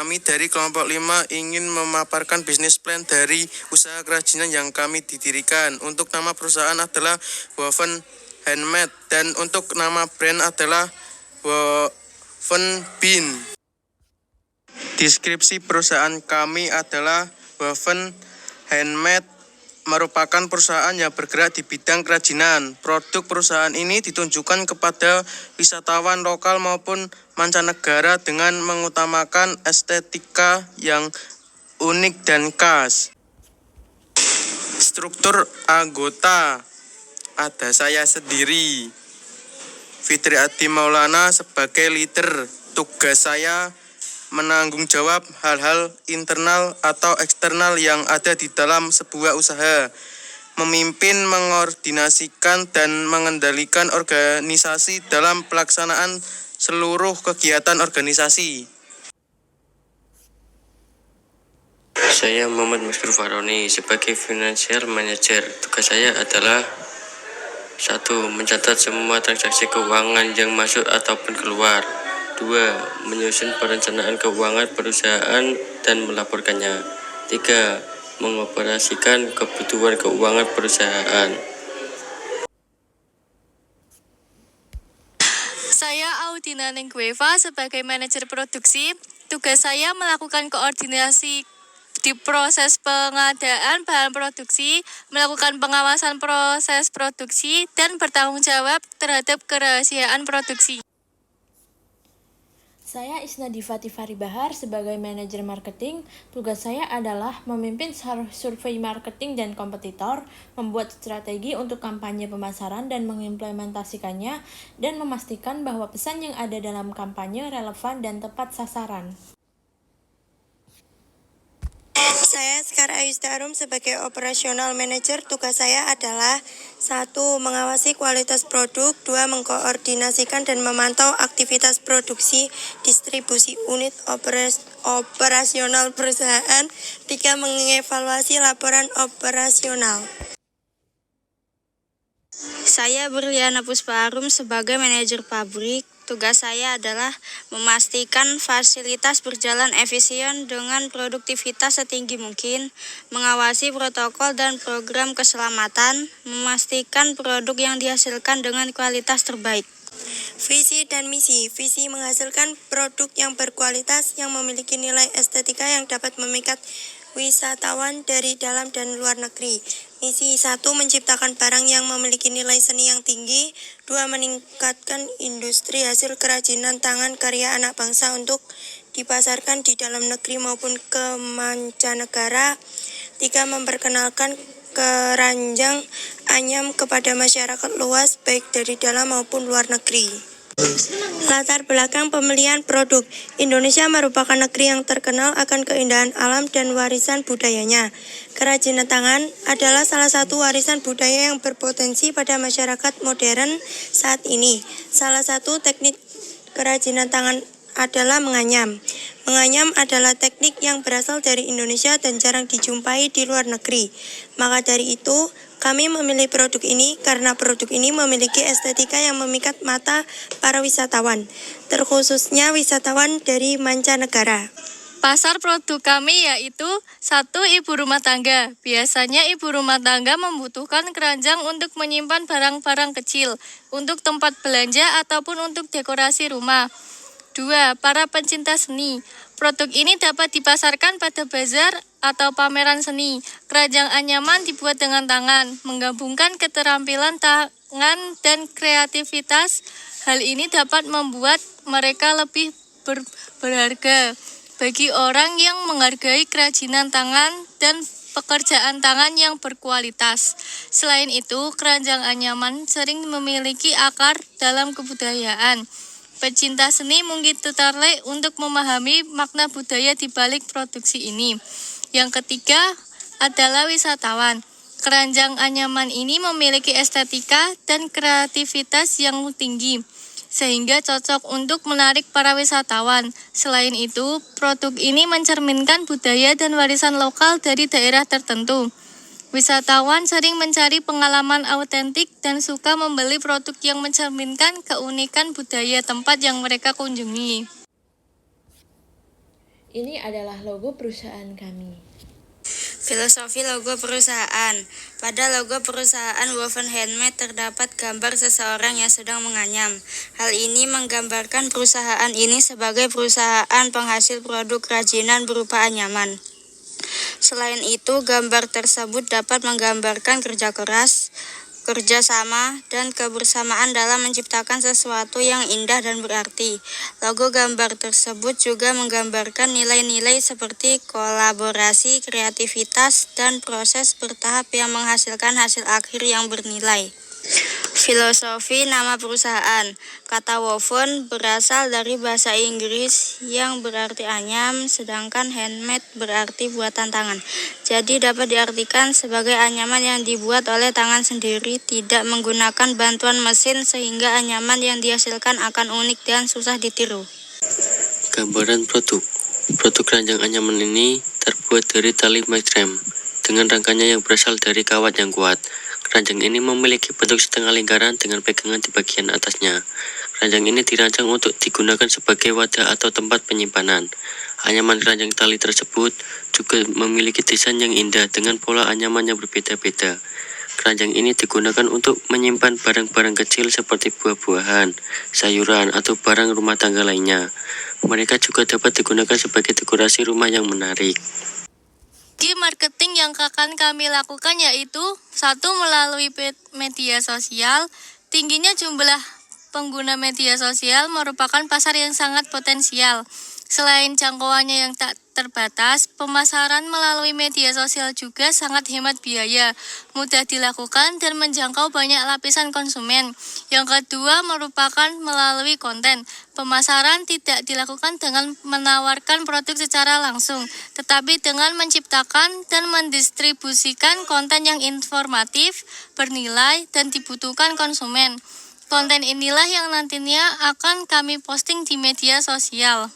Kami dari kelompok 5 ingin memaparkan bisnis plan dari usaha kerajinan yang kami didirikan. Untuk nama perusahaan adalah Woven Handmade dan untuk nama brand adalah Woven Bean. Deskripsi perusahaan kami adalah Woven Handmade merupakan perusahaan yang bergerak di bidang kerajinan. Produk perusahaan ini ditunjukkan kepada wisatawan lokal maupun mancanegara dengan mengutamakan estetika yang unik dan khas. Struktur anggota ada saya sendiri, Fitri Adi Maulana sebagai leader. Tugas saya menanggung jawab hal-hal internal atau eksternal yang ada di dalam sebuah usaha, memimpin, mengordinasikan, dan mengendalikan organisasi dalam pelaksanaan seluruh kegiatan organisasi. Saya Muhammad Maskur Faroni sebagai Financial Manager. Tugas saya adalah 1. Mencatat semua transaksi keuangan yang masuk ataupun keluar. 2. Menyusun perencanaan keuangan perusahaan dan melaporkannya. 3. Mengoperasikan kebutuhan keuangan perusahaan. Saya Audina Nenggueva sebagai manajer produksi. Tugas saya melakukan koordinasi di proses pengadaan bahan produksi, melakukan pengawasan proses produksi, dan bertanggung jawab terhadap kerahasiaan produksi. Saya Isna Divati Faribahar sebagai manajer marketing. Tugas saya adalah memimpin survei marketing dan kompetitor, membuat strategi untuk kampanye pemasaran dan mengimplementasikannya, dan memastikan bahwa pesan yang ada dalam kampanye relevan dan tepat sasaran. Saya Sekar Ayustarum sebagai Operational Manager. Tugas saya adalah 1. Mengawasi kualitas produk, 2. Mengkoordinasikan dan memantau aktivitas produksi, distribusi unit operasional perusahaan, 3. Mengevaluasi laporan operasional. Saya Berliana Puspaharum sebagai manajer pabrik. Tugas saya adalah memastikan fasilitas berjalan efisien dengan produktivitas setinggi mungkin, mengawasi protokol dan program keselamatan, memastikan produk yang dihasilkan dengan kualitas terbaik. Visi dan misi. Visi menghasilkan produk yang berkualitas yang memiliki nilai estetika yang dapat memikat wisatawan dari dalam dan luar negeri. Misi 1. Menciptakan barang yang memiliki nilai seni yang tinggi. 2. Meningkatkan industri hasil kerajinan tangan karya anak bangsa untuk dipasarkan di dalam negeri maupun ke mancanegara. 3. Memperkenalkan keranjang anyam kepada masyarakat luas baik dari dalam maupun luar negeri. Latar belakang pemilihan produk. Indonesia merupakan negeri yang terkenal akan keindahan alam dan warisan budayanya. Kerajinan tangan adalah salah satu warisan budaya yang berpotensi pada masyarakat modern saat ini. Salah satu teknik kerajinan tangan adalah menganyam. Menganyam adalah teknik yang berasal dari Indonesia dan jarang dijumpai di luar negeri. Maka dari itu, kami memilih produk ini karena produk ini memiliki estetika yang memikat mata para wisatawan, terkhususnya wisatawan dari mancanegara. Pasar produk kami yaitu 1. Ibu rumah tangga. Biasanya ibu rumah tangga membutuhkan keranjang untuk menyimpan barang-barang kecil, untuk tempat belanja ataupun untuk dekorasi rumah. 2. Para pencinta seni. Produk ini dapat dipasarkan pada bazar atau pameran seni. Keranjang anyaman dibuat dengan tangan, menggabungkan keterampilan tangan dan kreativitas. Hal ini dapat membuat mereka lebih berharga bagi orang yang menghargai kerajinan tangan dan pekerjaan tangan yang berkualitas. Selain itu, keranjang anyaman sering memiliki akar dalam kebudayaan. Pecinta seni mungkin tertarik untuk memahami makna budaya di balik produksi ini. Yang ketiga adalah wisatawan. Keranjang anyaman ini memiliki estetika dan kreativitas yang tinggi, sehingga cocok untuk menarik para wisatawan. Selain itu, produk ini mencerminkan budaya dan warisan lokal dari daerah tertentu. Wisatawan sering mencari pengalaman autentik dan suka membeli produk yang mencerminkan keunikan budaya tempat yang mereka kunjungi. Ini adalah logo perusahaan kami. Filosofi logo perusahaan. Pada logo perusahaan Woven Handmade terdapat gambar seseorang yang sedang menganyam. Hal ini menggambarkan perusahaan ini sebagai perusahaan penghasil produk kerajinan berupa anyaman. Selain itu, gambar tersebut dapat menggambarkan kerja keras, kerjasama, dan kebersamaan dalam menciptakan sesuatu yang indah dan berarti. Logo gambar tersebut juga menggambarkan nilai-nilai seperti kolaborasi, kreativitas, dan proses bertahap yang menghasilkan hasil akhir yang bernilai. Filosofi nama perusahaan. Kata woven berasal dari bahasa Inggris yang berarti anyam, sedangkan handmade berarti buatan tangan. Jadi dapat diartikan sebagai anyaman yang dibuat oleh tangan sendiri, tidak menggunakan bantuan mesin, sehingga anyaman yang dihasilkan akan unik dan susah ditiru. Gambaran produk. Produk keranjang anyaman ini terbuat dari tali macrame dengan rangkanya yang berasal dari kawat yang kuat. Keranjang ini memiliki bentuk setengah lingkaran dengan pegangan di bagian atasnya. Keranjang ini dirancang untuk digunakan sebagai wadah atau tempat penyimpanan. Anyaman keranjang tali tersebut juga memiliki desain yang indah dengan pola anyaman yang berbeda-beda. Keranjang ini digunakan untuk menyimpan barang-barang kecil seperti buah-buahan, sayuran, atau barang rumah tangga lainnya. Mereka juga dapat digunakan sebagai dekorasi rumah yang menarik. Strategi marketing yang akan kami lakukan yaitu 1. Melalui media sosial. Tingginya jumlah pengguna media sosial merupakan pasar yang sangat potensial. Selain jangkauannya yang tak terbatas, pemasaran melalui media sosial juga sangat hemat biaya, mudah dilakukan dan menjangkau banyak lapisan konsumen. Yang kedua merupakan melalui konten. Pemasaran tidak dilakukan dengan menawarkan produk secara langsung, tetapi dengan menciptakan dan mendistribusikan konten yang informatif, bernilai, dan dibutuhkan konsumen. Konten inilah yang nantinya akan kami posting di media sosial.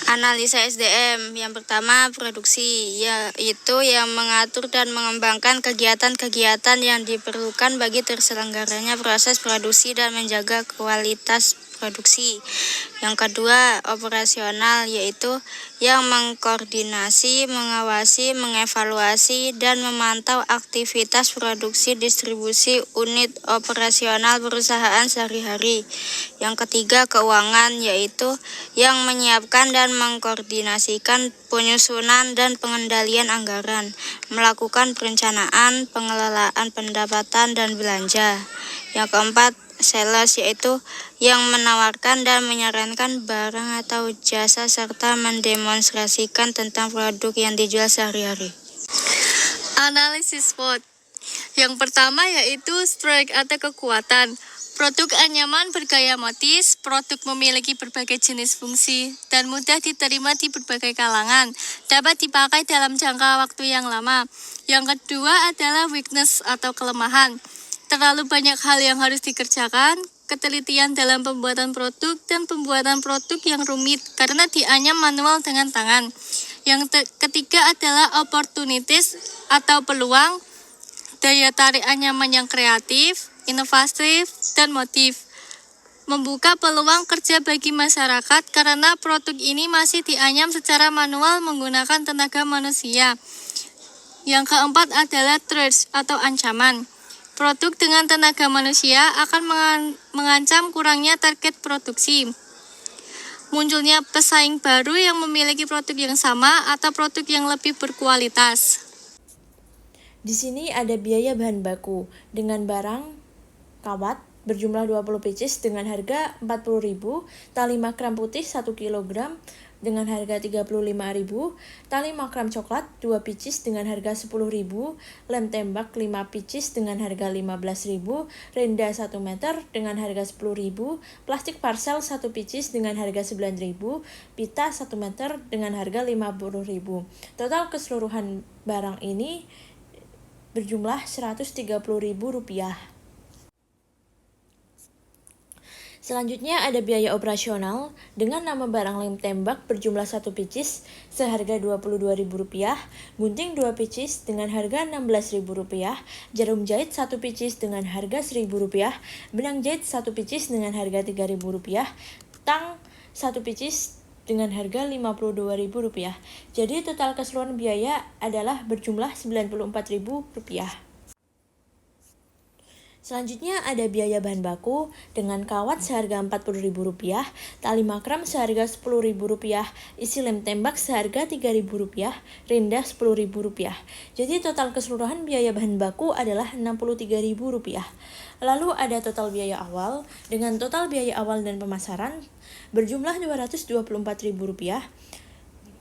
Analisa SDM. Yang pertama, produksi, yaitu yang mengatur dan mengembangkan kegiatan-kegiatan yang diperlukan bagi terselenggaranya proses produksi dan menjaga kualitas produksi. Yang kedua, operasional, yaitu yang mengkoordinasi, mengawasi, mengevaluasi, dan memantau aktivitas produksi distribusi unit operasional perusahaan sehari-hari. Yang ketiga, keuangan, yaitu yang menyiapkan dan mengkoordinasikan penyusunan dan pengendalian anggaran, melakukan perencanaan, pengelolaan pendapatan dan belanja. Yang keempat, sales, yaitu yang menawarkan dan menyarankan barang atau jasa serta mendemonstrasikan tentang produk yang dijual sehari-hari. Analisis SWOT. Yang pertama yaitu strength atau kekuatan. Produk anyaman bergaya modis, produk memiliki berbagai jenis fungsi dan mudah diterima di berbagai kalangan, dapat dipakai dalam jangka waktu yang lama. Yang kedua adalah weakness atau kelemahan. Terlalu banyak hal yang harus dikerjakan, ketelitian dalam pembuatan produk, dan pembuatan produk yang rumit karena dianyam manual dengan tangan. Yang ketiga adalah opportunities atau peluang, daya tarik anyaman yang kreatif, inovatif, dan motif. Membuka peluang kerja bagi masyarakat karena produk ini masih dianyam secara manual menggunakan tenaga manusia. Yang keempat adalah threats atau ancaman. Produk dengan tenaga manusia akan mengancam kurangnya target produksi. Munculnya pesaing baru yang memiliki produk yang sama atau produk yang lebih berkualitas. Di sini ada biaya bahan baku dengan barang kawat berjumlah 20 pieces dengan harga 40.000, tali makram putih 1 kg dengan harga 35.000, tali makram coklat 2 pieces dengan harga 10.000, lem tembak 5 pieces dengan harga 15.000, renda 1 meter dengan harga 10.000, plastik parcel 1 pieces dengan harga 9.000, pita 1 meter dengan harga 50.000. Total keseluruhan barang ini berjumlah Rp130.000. Selanjutnya ada biaya operasional dengan nama barang lem tembak berjumlah 1 pieces seharga Rp22.000, gunting 2 pieces dengan harga Rp16.000, jarum jahit 1 pieces dengan harga Rp1.000, benang jahit 1 pieces dengan harga Rp3.000, tang 1 pieces dengan harga Rp52.000. Jadi total keseluruhan biaya adalah berjumlah Rp94.000. Selanjutnya ada biaya bahan baku dengan kawat seharga Rp40.000, tali makram seharga Rp10.000, isi lem tembak seharga Rp3.000, rendah Rp10.000. Jadi total keseluruhan biaya bahan baku adalah Rp63.000. Lalu ada total biaya awal dengan total biaya awal dan pemasaran berjumlah Rp224.000.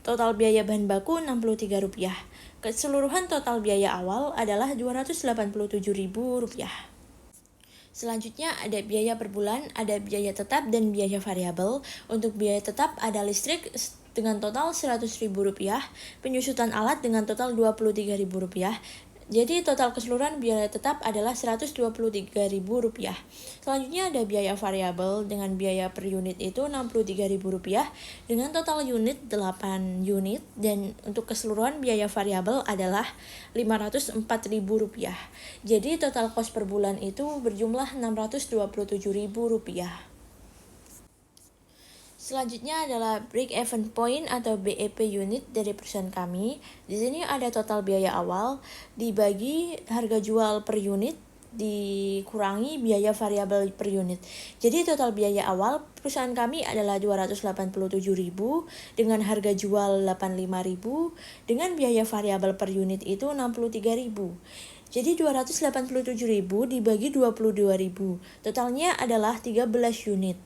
Total biaya bahan baku Rp63. Keseluruhan total biaya awal adalah Rp287.000. Selanjutnya ada biaya per bulan, ada biaya tetap dan biaya variabel. Untuk biaya tetap ada listrik dengan total Rp100.000, penyusutan alat dengan total Rp23.000. Jadi total keseluruhan biaya tetap adalah Rp123.000. Selanjutnya ada biaya variabel dengan biaya per unit itu Rp63.000 dengan total unit 8 unit, dan untuk keseluruhan biaya variabel adalah Rp504.000. Jadi total kos per bulan itu berjumlah Rp627.000. Selanjutnya adalah break even point atau BEP unit dari perusahaan kami. Di sini ada total biaya awal dibagi harga jual per unit dikurangi biaya variabel per unit. Jadi total biaya awal perusahaan kami adalah Rp287.000 dengan harga jual Rp85.000 dengan biaya variabel per unit itu Rp63.000. Jadi Rp287.000 dibagi Rp22.000. Totalnya adalah 13 unit.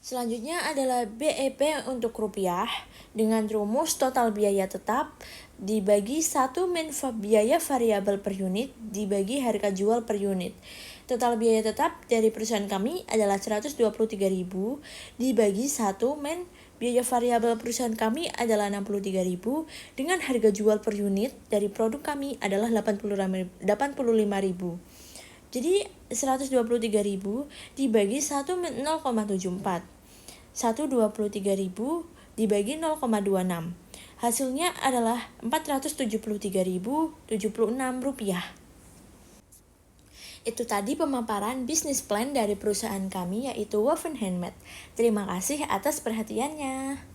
Selanjutnya adalah BEP untuk rupiah dengan rumus total biaya tetap dibagi 1 min biaya variabel per unit dibagi harga jual per unit. Total biaya tetap dari perusahaan kami adalah Rp123.000 dibagi 1 min biaya variabel perusahaan kami adalah Rp63.000 dengan harga jual per unit dari produk kami adalah Rp85.000. Jadi Rp123.000 dibagi 1 min 0,74. Rp123.000 dibagi 0,26. Hasilnya adalah Rp473.076. Itu tadi pemaparan bisnis plan dari perusahaan kami yaitu Woven Handmade. Terima kasih atas perhatiannya.